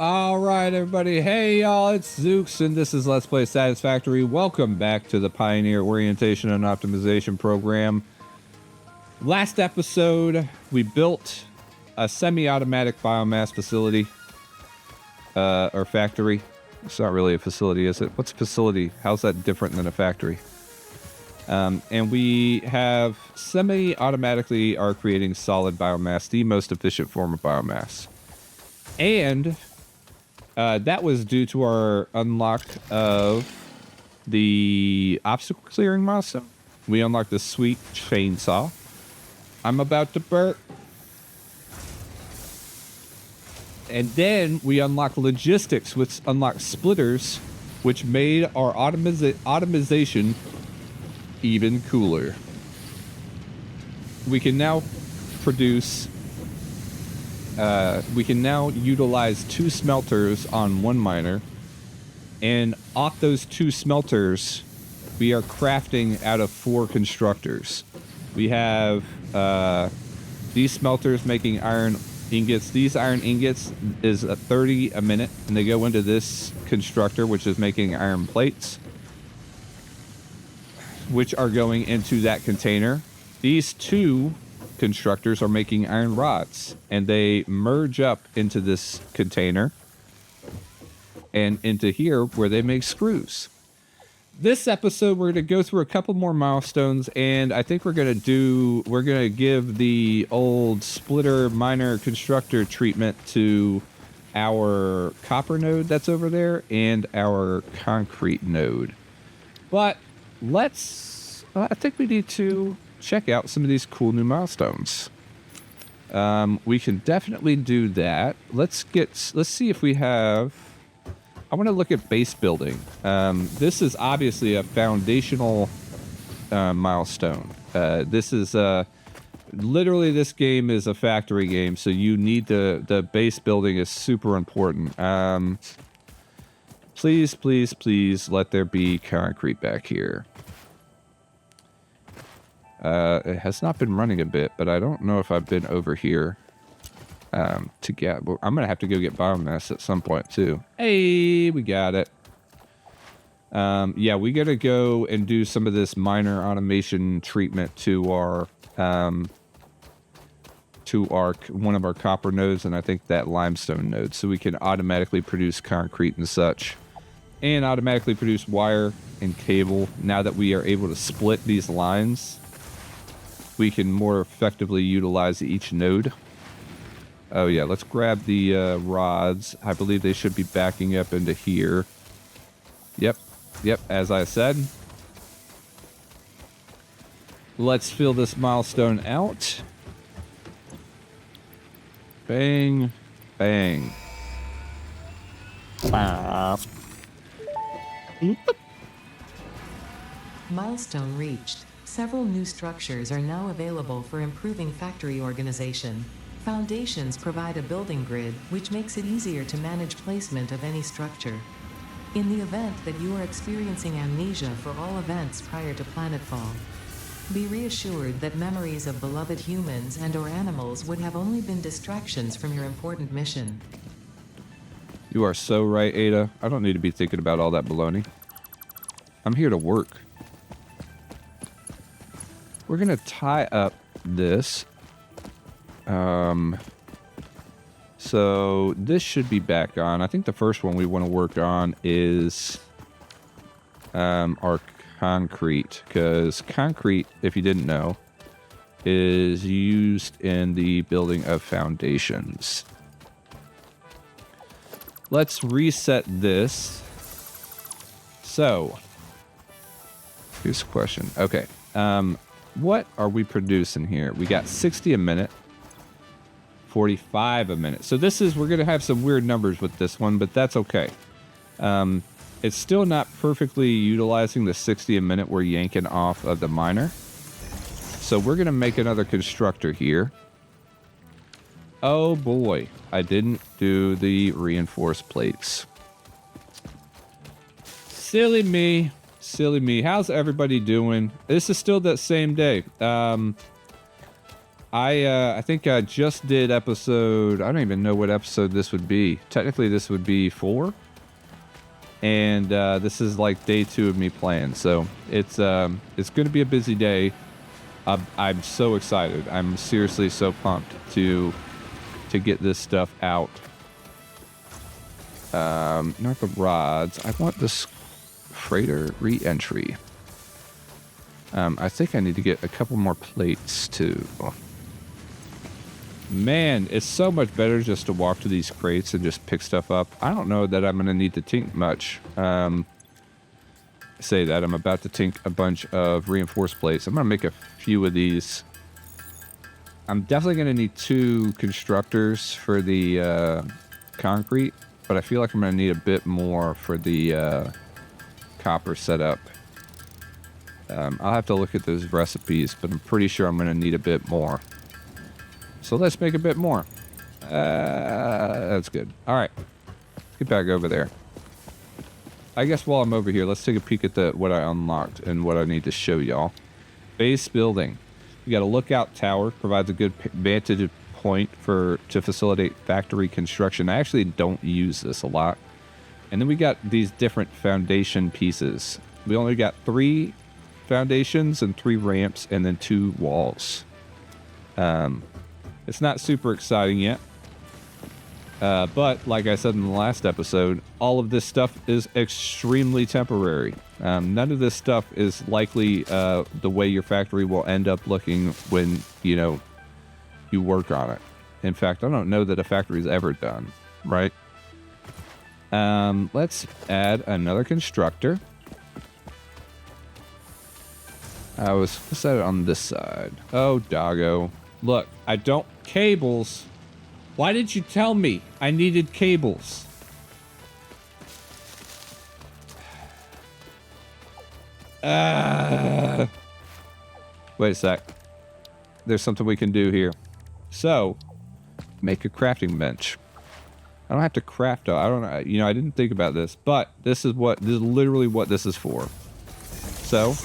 All right, everybody. Hey, y'all. It's Zooks, and this is Let's Play Satisfactory. Welcome back to the Pioneer Orientation and Optimization Program. Last episode, we built a semi-automatic biomass facility, or factory. It's not really a facility, is it? What's a facility? How's that different than a factory? And we have semi-automatically are creating solid biomass, the most efficient form of biomass. And that was due to our unlock of the obstacle clearing milestone. We unlocked the sweet chainsaw. I'm about to burp. And then we unlocked logistics, which unlocked splitters, which made our automation even cooler. We can now produce... we can now utilize 2 smelters on 1 miner, and off those 2 smelters, we are crafting out of 4 constructors. We have these smelters making iron ingots. These iron ingots is 30 a minute, and they go into this constructor, which is making iron plates, which are going into that container. These 2 constructors are making iron rods, and they merge up into this container and into here where they make screws. This episode we're going to go through a couple more milestones, and I think we're going to give the old splitter miner constructor treatment to our copper node that's over there and our concrete node. But I think we need to check out some of these cool new milestones. We can definitely do that. Let's see if we have... I want to look at base building. This is obviously a foundational milestone. This is literally, this game is a factory game, so you need the base building is super important. Please, please, please let there be concrete back here. It has not been running a bit, but I don't know if I've been over here to get... Well, I'm going to have to go get biomass at some point, too. Hey, we got it. Yeah, we got to go and do some of this miner automation treatment to our... one of our copper nodes, and I think that limestone node, so we can automatically produce concrete and such. And automatically produce wire and cable. Now that we are able to split these lines, we can more effectively utilize each node. Oh yeah, let's grab the rods. I believe they should be backing up into here. Yep, as I said. Let's fill this milestone out. Bang, bang. Milestone reached. Several new structures are now available for improving factory organization. Foundations provide a building grid, which makes it easier to manage placement of any structure. In the event that you are experiencing amnesia for all events prior to planetfall, be reassured that memories of beloved humans and/or animals would have only been distractions from your important mission. You are so right, Ada. I don't need to be thinking about all that baloney. I'm here to work. We're going to tie up this. So this should be back on. I think the first one we want to work on is our concrete, because concrete, if you didn't know, is used in the building of foundations. Let's reset this. So, here's a question. Okay. What are we producing here? We got 60 a minute, 45 a minute. So this is, we're going to have some weird numbers with this one, but that's okay. It's still not perfectly utilizing the 60 a minute we're yanking off of the miner. So we're going to make another constructor here. Oh boy, I didn't do the reinforced plates. Silly me. Silly me. How's everybody doing? This is still that same day. I think I just did episode, I don't even know what episode this would be. Technically this would be 4. And this is like day 2 of me playing. So it's going to be a busy day. I'm so excited. I'm seriously so pumped to get this stuff out. Not the rods. I want this freighter re-entry. I think I need to get a couple more plates too. Man, it's so much better just to walk to these crates and just pick stuff up. I don't know that I'm going to need to tink much. Say that I'm about to tink a bunch of reinforced plates. I'm going to make a few of these. I'm definitely going to need 2 constructors for the concrete, but I feel like I'm going to need a bit more for the copper setup. I'll have to look at those recipes, but I'm pretty sure I'm going to need a bit more. So let's make a bit more. That's good. All right. Let's get back over there. I guess while I'm over here, let's take a peek at what I unlocked and what I need to show y'all. Base building. We got a lookout tower. Provides a good vantage point to facilitate factory construction. I actually don't use this a lot. And then we got these different foundation pieces. We only got 3 foundations and 3 ramps and then 2 walls. It's not super exciting yet. But like I said in the last episode, all of this stuff is extremely temporary. None of this stuff is likely the way your factory will end up looking when, you work on it. In fact, I don't know that a factory is ever done, right? Let's add another constructor. I was set it on this side. Oh, doggo. Look, I don't... Cables. Why didn't you tell me I needed cables? Wait a sec. There's something we can do here. So, make a crafting bench. I don't have to craft. I don't know. I didn't think about this, but this is literally what this is for. So,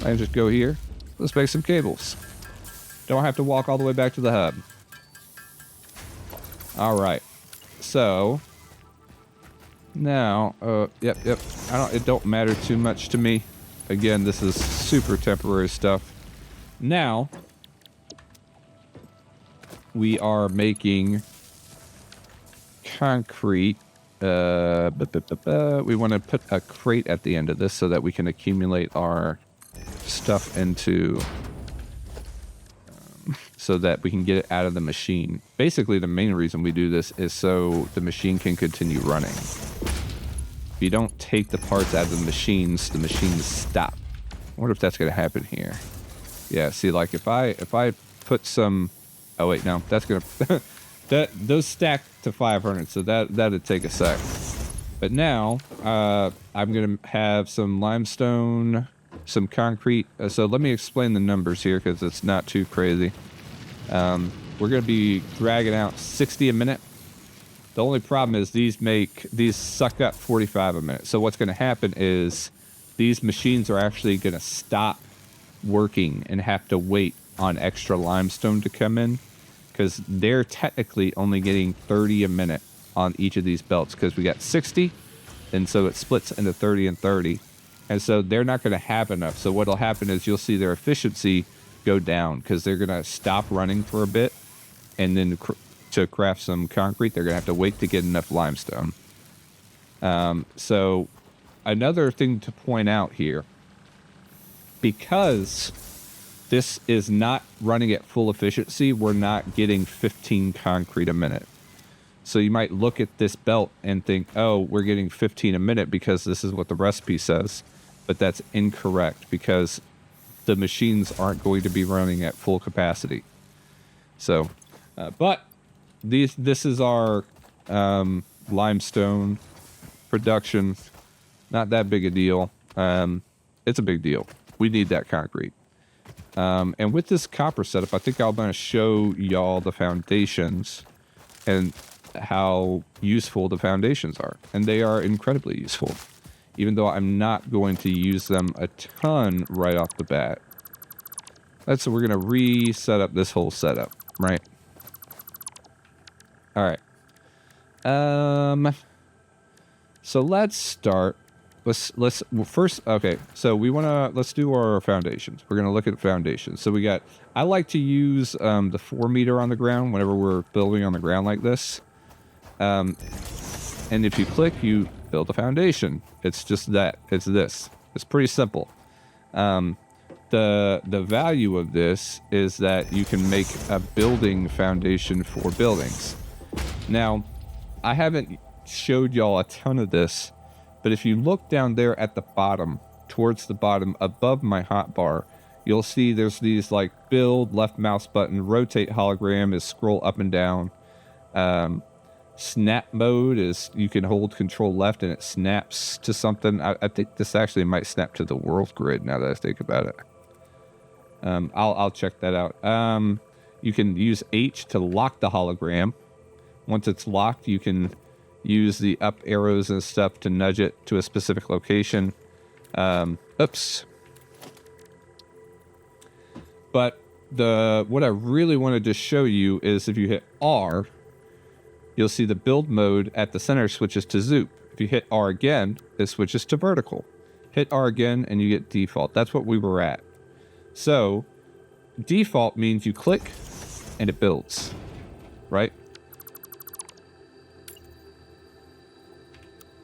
I can just go here. Let's make some cables. Don't have to walk all the way back to the hub. All right. So now, yep. It don't matter too much to me. Again, this is super temporary stuff. Now we are making concrete. We want to put a crate at the end of this so that we can accumulate our stuff into, so that we can get it out of the machine. Basically, the main reason we do this is so the machine can continue running. If you don't take the parts out of the machines stop. I wonder if that's going to happen here. Yeah, see, like if I put some... Oh, wait, no, that's going to... Those stack to 500, so that'd take a sec. But now, I'm going to have some limestone, some concrete. So let me explain the numbers here because it's not too crazy. We're going to be dragging out 60 a minute. The only problem is these suck up 45 a minute. So what's going to happen is these machines are actually going to stop working and have to wait on extra limestone to come in, because they're technically only getting 30 a minute on each of these belts, because we got 60, and so it splits into 30 and 30. And so they're not going to have enough. So what'll happen is you'll see their efficiency go down because they're going to stop running for a bit, and then to craft some concrete, they're going to have to wait to get enough limestone. So another thing to point out here, because this is not running at full efficiency, we're not getting 15 concrete a minute. So you might look at this belt and think, oh, we're getting 15 a minute because this is what the recipe says. But that's incorrect, because the machines aren't going to be running at full capacity. So, but this is our limestone production. Not that big a deal. It's a big deal. We need that concrete. And with this copper setup, I think I'm going to show y'all the foundations and how useful the foundations are. And they are incredibly useful, even though I'm not going to use them a ton right off the bat. we're gonna reset up this whole setup, right? All right. So let's start. Well, first, okay. So let's do our foundations. We're gonna look at foundations. So I like to use the 4 meter on the ground whenever we're building on the ground like this. And if you click, you build a foundation. It's just that. It's this. It's pretty simple. The value of this is that you can make a building foundation for buildings. Now, I haven't showed y'all a ton of this, but if you look down there at the bottom, towards the bottom above my hotbar, you'll see there's these like build, left mouse button, rotate hologram is scroll up and down. Snap mode is you can hold control left and it snaps to something. I think this actually might snap to the world grid now that I think about it. I'll check that out. You can use H to lock the hologram. Once it's locked, you can use the up arrows and stuff to nudge it to a specific location. Oops. But what I really wanted to show you is if you hit R, you'll see the build mode at the center switches to zoop. If you hit R again, it switches to vertical. Hit R again and you get default. That's what we were at. So default means you click and it builds, right?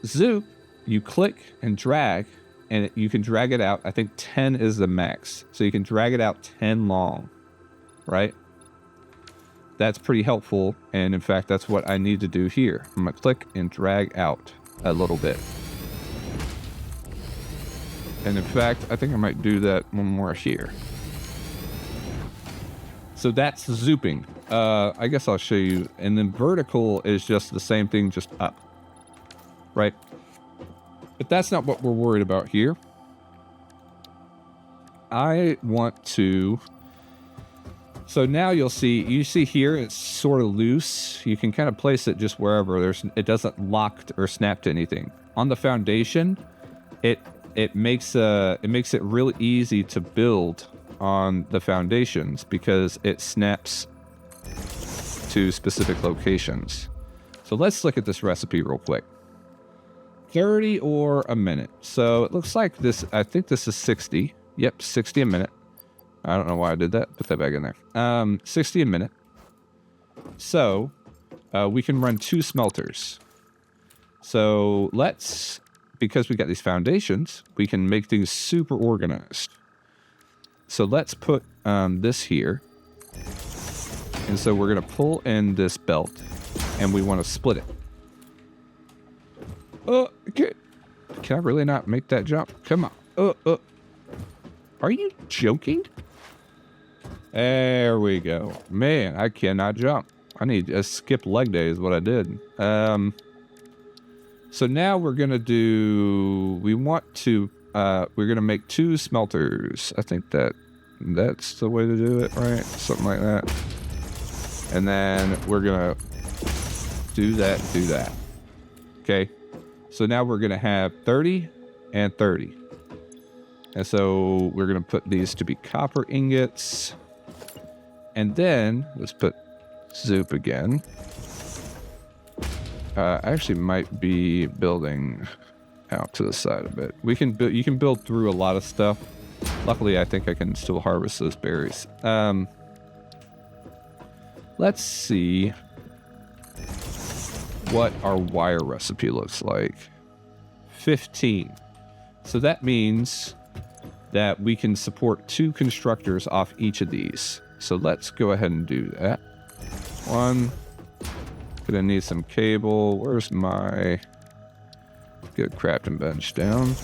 Zoop, you click and drag, and you can drag it out. I think 10 is the max. So you can drag it out 10 long, right? That's pretty helpful. And in fact, that's what I need to do here. I'm going to click and drag out a little bit. And in fact, I think I might do that one more here. So that's zooping. I guess I'll show you. And then vertical is just the same thing, just up. Right? But that's not what we're worried about here. I want to... So now you see here, it's sort of loose. You can kind of place it just wherever. It doesn't lock or snap to anything. On the foundation, it makes it really easy to build on the foundations because it snaps to specific locations. So let's look at this recipe real quick. 30 or a minute. So it looks like this, I think this is 60. Yep, 60 a minute. I don't know why I did that. Put that back in there. 60 a minute. So we can run 2 smelters. So because we got these foundations, we can make things super organized. So let's put this here. And so we're going to pull in this belt and we want to split it. Oh, can I really not make that jump? Come on. Are you joking? There we go. Man, I cannot jump. I need a skip leg day is what I did. So now we're going to we're going to make 2 smelters. I think that's the way to do it, right? Something like that. And then we're going to do that. Okay. So now we're going to have 30 and 30. And so we're going to put these to be copper ingots. And then let's put zoop again. I actually might be building out to the side a bit. You can build through a lot of stuff. Luckily, I think I can still harvest those berries. Let's see what our wire recipe looks like. 15. So that means that we can support 2 constructors off each of these. So let's go ahead and do that. 1. Gonna need some cable. Where's my good crafting bench down?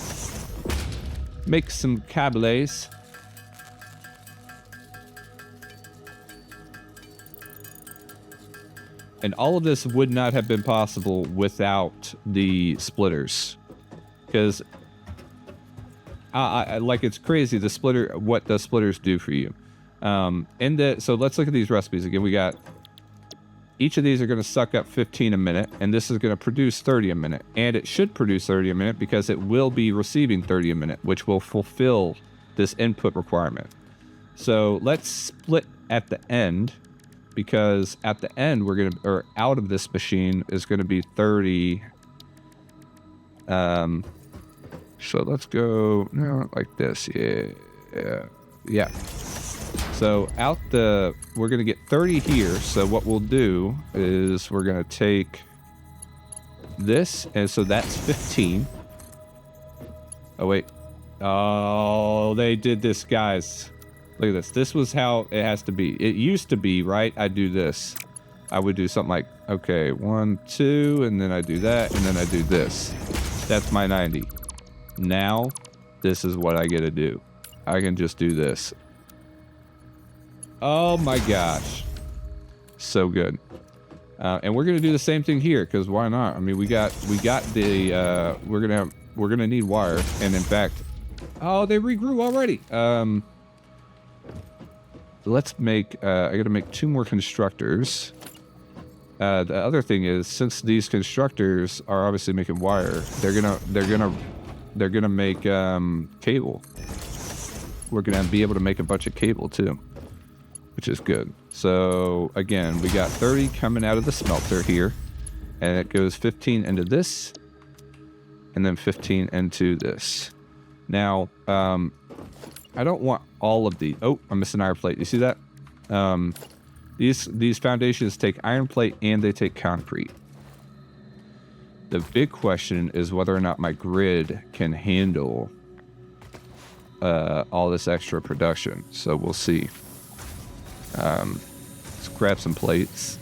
Make some cables. And all of this would not have been possible without the splitters. Because it's crazy what the splitters do for you. So let's look at these recipes again. We got each of these are going to suck up 15 a minute, and this is going to produce 30 a minute. And it should produce 30 a minute because it will be receiving 30 a minute, which will fulfill this input requirement. So let's split at the end, because at the end we're gonna, or out of this machine is gonna be 30. So let's go like this. Yeah. So we're gonna get 30 here. So what we'll do is we're gonna take this, and so that's 15. Oh wait. Oh, they did this, guys. Look at this. This was how it has to be. It used to be, right? I do this. I would do something like, okay, 1, 2, and then I do that, and then I do this. That's my 90. Now, this is what I get to do. I can just do this. Oh my gosh. So good. And we're going to do the same thing here, because why not? I mean, we got the, we're going to need wire. And in fact, oh, they regrew already. Let's make, I got to make 2 more constructors. The other thing is, since these constructors are obviously making wire, they're gonna make cable. We're gonna be able to make a bunch of cable too, which is good. So again, we got 30 coming out of the smelter here, and it goes 15 into this, and then 15 into this. Now, I don't want all of these. Oh, I'm missing iron plate. You see that? These foundations take iron plate and they take concrete. The big question is whether or not my grid can handle all this extra production. So we'll see. Let's grab some plates.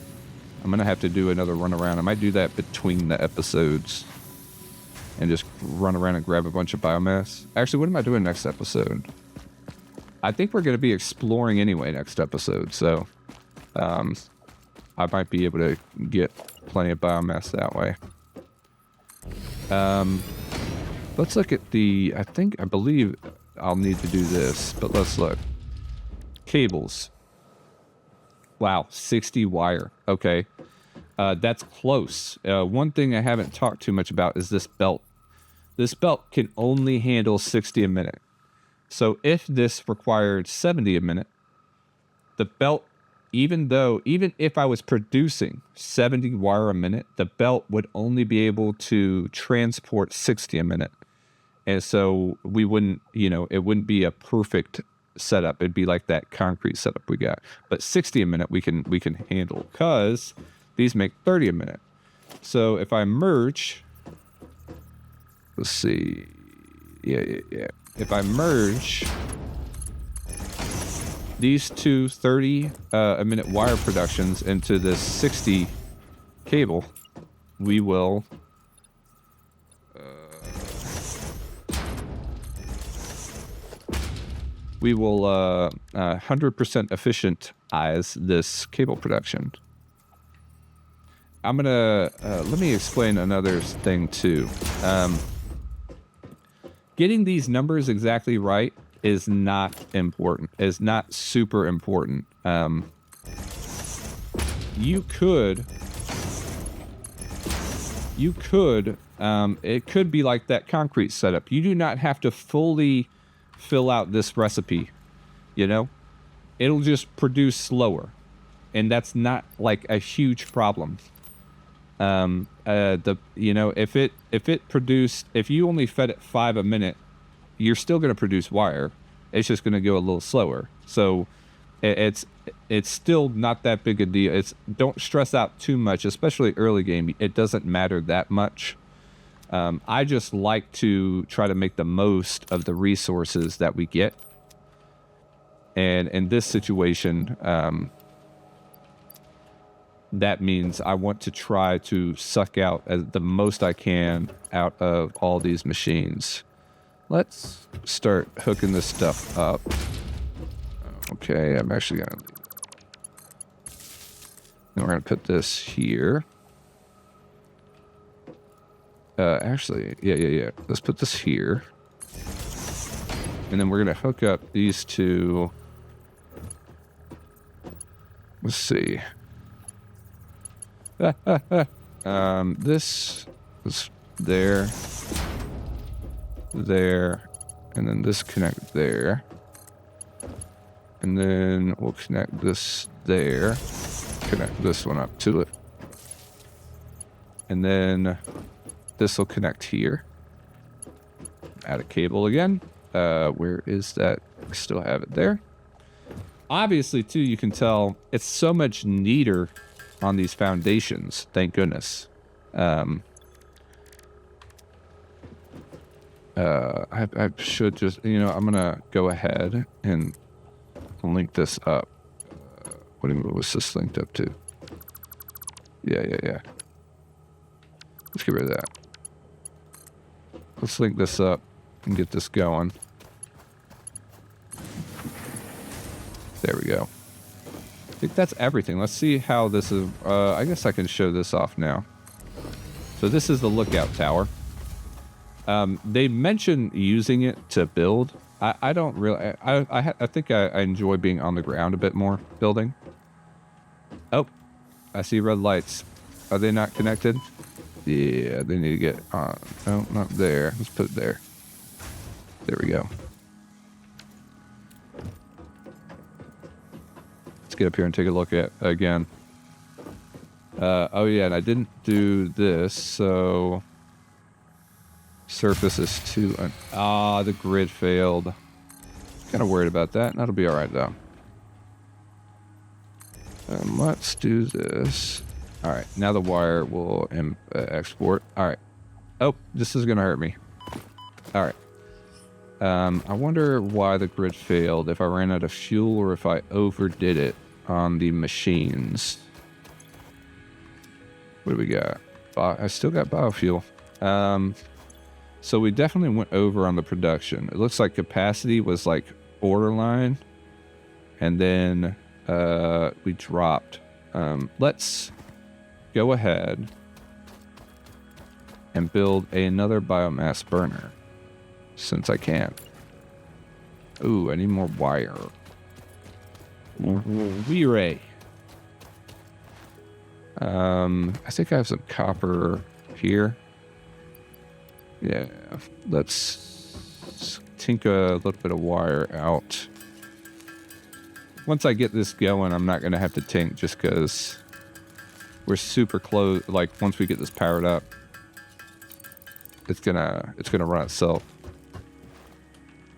I'm going to have to do another run around. I might do that between the episodes and just run around and grab a bunch of biomass. Actually, what am I doing next episode? I think we're going to be exploring anyway next episode. So I might be able to get plenty of biomass that way. Let's look at the, I believe I'll need to do this, but let's look. Cables. Wow, 60 wire. Okay. That's close. One thing I haven't talked too much about is this belt. This belt can only handle 60 a minute. So if this required 70 a minute, the belt, even if I was producing 70 wire a minute, the belt would only be able to transport 60 a minute. And so we wouldn't, it wouldn't be a perfect setup. It'd be like that concrete setup we got. But 60 a minute we can handle, because these make 30 a minute. So if I merge, let's see. Yeah. If I merge these two 30 a minute wire productions into this 60 cable, we will 100% efficientize this cable production. I'm gonna let me explain another thing too. Getting these numbers exactly right is not important. Is not super important. You could. It could be like that concrete setup. You do not have to fully fill out this recipe. It'll just produce slower, and that's not like a huge problem. If you only fed it 5 a minute, you're still going to produce wire. It's just going to go a little slower. So it's still not that big a deal. Don't stress out too much, especially early game. It doesn't matter that much. I just like to try to make the most of the resources that we get. And in this situation, that means I want to try to suck out the most I can out of all these machines. Let's start hooking this stuff up. Okay, I'm actually going to... Then we're going to put this here. Actually, yeah. Let's put this here. And then we're going to hook up these two. Let's see. This is there, and then this connect there. And then we'll connect this there. Connect this one up to it. And then this will connect here. Add a cable again. Where is that? I still have it there. Obviously, too, you can tell it's so much neater on these foundations. Thank goodness. I should just, I'm going to go ahead and link this up. What was this linked up to? Yeah. Let's get rid of that. Let's link this up and get this going. There we go. I think that's everything. Let's see how this is. I guess I can show this off now. So this is the lookout tower. They mentioned using it to build. I don't really. I think I enjoy being on the ground a bit more building. Oh, I see red lights. Are they not connected? Yeah, they need to get on. No, not there. Let's put it there. There we go. Let's get up here and take a look at again. Oh yeah, and I didn't do this, so surface is too. The grid failed. Kind of worried about that. That'll be all right though. Let's do this. All right, now the wire will export. All right. Oh, this is gonna hurt me. All right. I wonder why the grid failed. If I ran out of fuel or if I overdid it on the machines. What do we got? I still got biofuel. So we definitely went over on the production. It looks like capacity was like borderline, and then we dropped. Let's go ahead and build another biomass burner since I can. Ooh, I need more wire. V-Ray. I think I have some copper here. Yeah, let's tinker a little bit of wire out. Once I get this going, I'm not going to have to tink just because we're super close. Like, once we get this powered up, it's gonna run itself.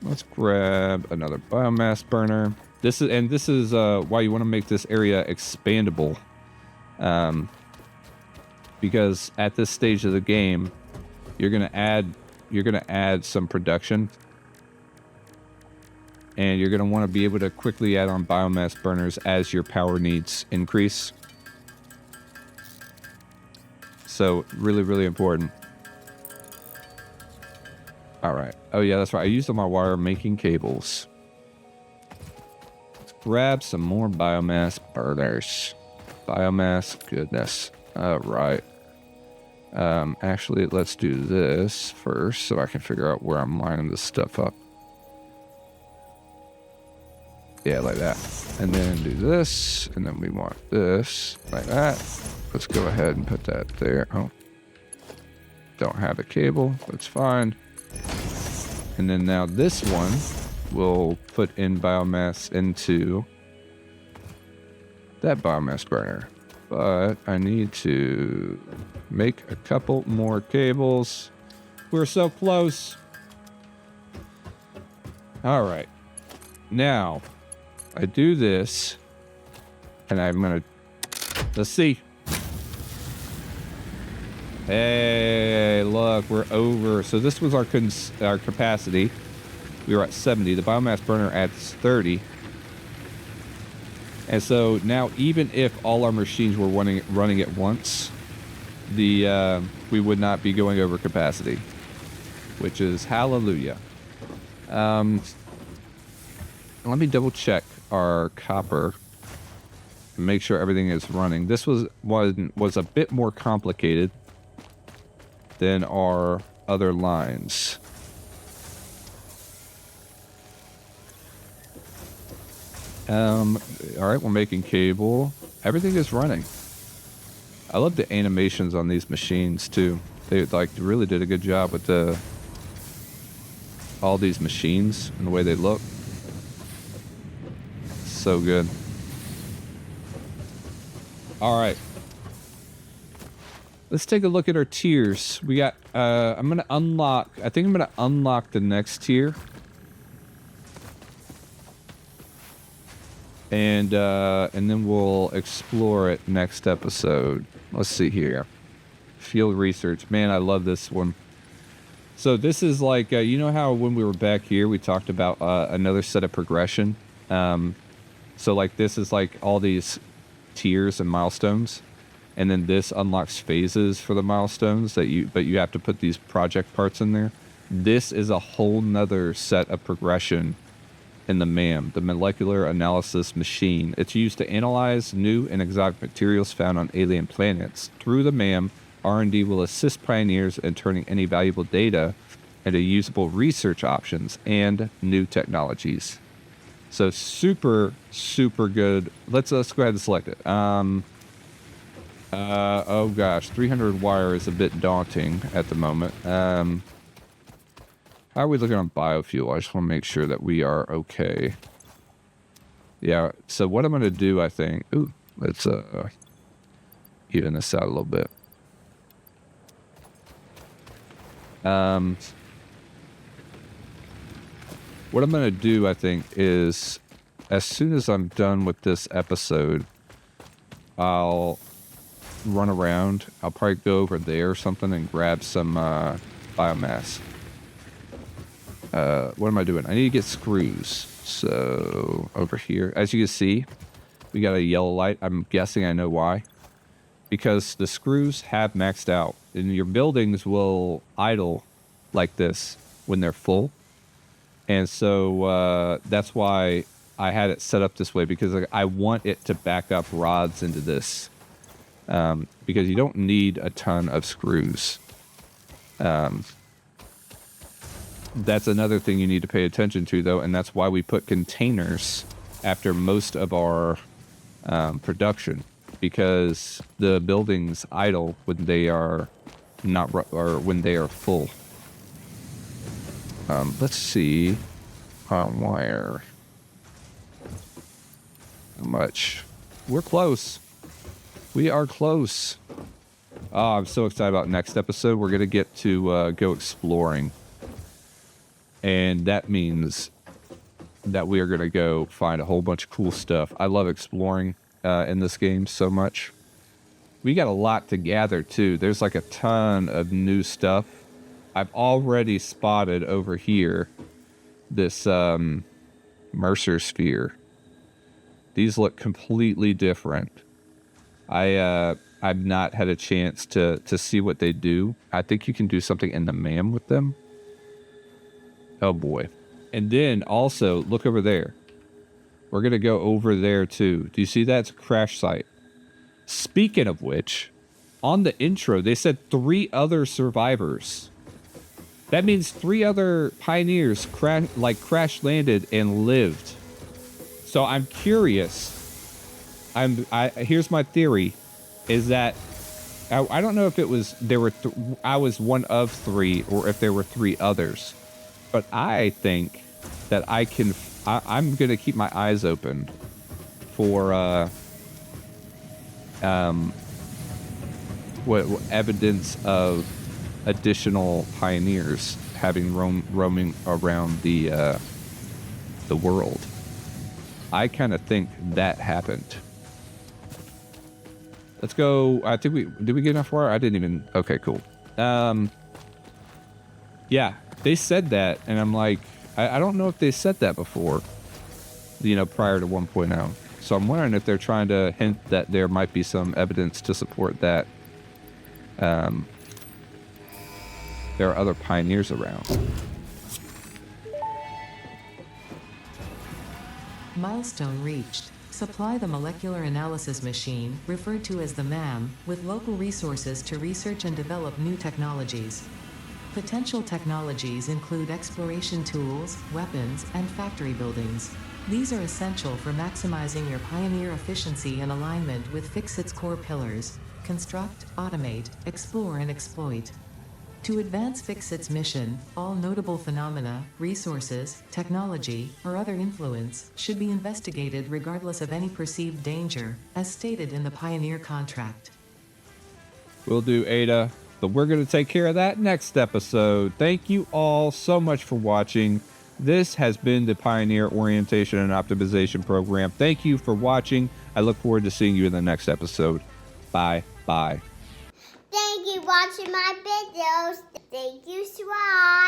Let's grab another biomass burner. This is why you want to make this area expandable. Because at this stage of the game, you're gonna add some production, and you're gonna want to be able to quickly add on biomass burners as your power needs increase. So really, really important. All right. Oh yeah, that's right. I used all my wire making cables. Let's grab some more biomass burners. Biomass, goodness. All right. Actually, let's do this first so I can figure out where I'm lining this stuff up. Yeah, like that. And then do this, and then we want this, like that. Let's go ahead and put that there. Oh, don't have a cable. That's fine. And then now this one will put in biomass into that biomass burner. But I need to make a couple more cables. We're so close. All right. Now, I do this, and I'm going to... Let's see. Hey, look, we're over. So this was our capacity. We were at 70. The biomass burner adds 30. And so now, even if all our machines were running at once, we would not be going over capacity, which is hallelujah. Let me double check our copper and make sure everything is running. This was a bit more complicated than our other lines. All right, we're making cable. Everything is running. I love the animations on these machines too. They really did a good job with all these machines and the way they look. so good. All right. Let's take a look at our tiers. We got, I'm going to unlock, I think I'm going to unlock the next tier. And then we'll explore it next episode. Let's see here. Field research. Man, I love this one. So this is like, you know how when we were back here, we talked about another set of progression. So like this is like all these tiers and milestones. And then this unlocks phases for the milestones but you have to put these project parts in there. This is a whole nother set of progression in the MAM, the Molecular Analysis Machine. It's used to analyze new and exotic materials found on alien planets. Through the MAM, R&D will assist pioneers in turning any valuable data into usable research options and new technologies. So super, super good. Let's go ahead and select it. Oh gosh, 300 wire is a bit daunting at the moment. How are we looking on biofuel? I just want to make sure that we are okay. Yeah, so what I'm going to do, I think... Ooh, let's even this out a little bit. What I'm going to do, I think, is as soon as I'm done with this episode, I'll run around. I'll probably go over there or something and grab some biomass. What am I doing? I need to get screws. So over here, as you can see, we got a yellow light. I'm guessing I know why. Because the screws have maxed out. And your buildings will idle like this when they're full. And so that's why I had it set up this way. Because I want it to back up rods into this. Because you don't need a ton of screws. That's another thing you need to pay attention to, though, and that's why we put containers after most of our production, because the buildings idle when they are not or when they are full. Let's see wire. How much? We're close. We are close. Oh, I'm so excited about next episode. We're gonna get to go exploring. And that means that we are going to go find a whole bunch of cool stuff. I love exploring in this game so much. We got a lot to gather, too. There's like a ton of new stuff. I've already spotted over here this Mercer sphere. These look completely different. I've not had a chance to see what they do. I think you can do something in the MAM with them. Oh boy. And then also, look over there. We're going to go over there too. Do you see that? It's a crash site. Speaking of which, on the intro, they said 3 other survivors. That means 3 other pioneers crash landed and lived. So I'm curious. Here's my theory, is that I don't know if it was I was one of 3 or if there were 3 others. But I think that I'm going to keep my eyes open for what evidence of additional pioneers having roaming around the world. I kind of think that happened. Let's go. I think did we get enough wire? I didn't even. Okay, cool. Yeah. They said that, and I'm like, I don't know if they said that before, prior to 1.0. So I'm wondering if they're trying to hint that there might be some evidence to support that there are other pioneers around. Milestone reached. Supply the Molecular Analysis Machine, referred to as the MAM, with local resources to research and develop new technologies. Potential technologies include exploration tools, weapons, and factory buildings. These are essential for maximizing your pioneer efficiency and alignment with FICSIT's core pillars: construct, automate, explore, and exploit. To advance FICSIT's mission, all notable phenomena, resources, technology, or other influence should be investigated regardless of any perceived danger, as stated in the Pioneer contract. Will do, Ada. But we're going to take care of that next episode. Thank you all so much for watching. This has been the Pioneer Orientation and Optimization Program. Thank you for watching. I look forward to seeing you in the next episode. Bye. Bye. Thank you for watching my videos. Thank you, subscribe.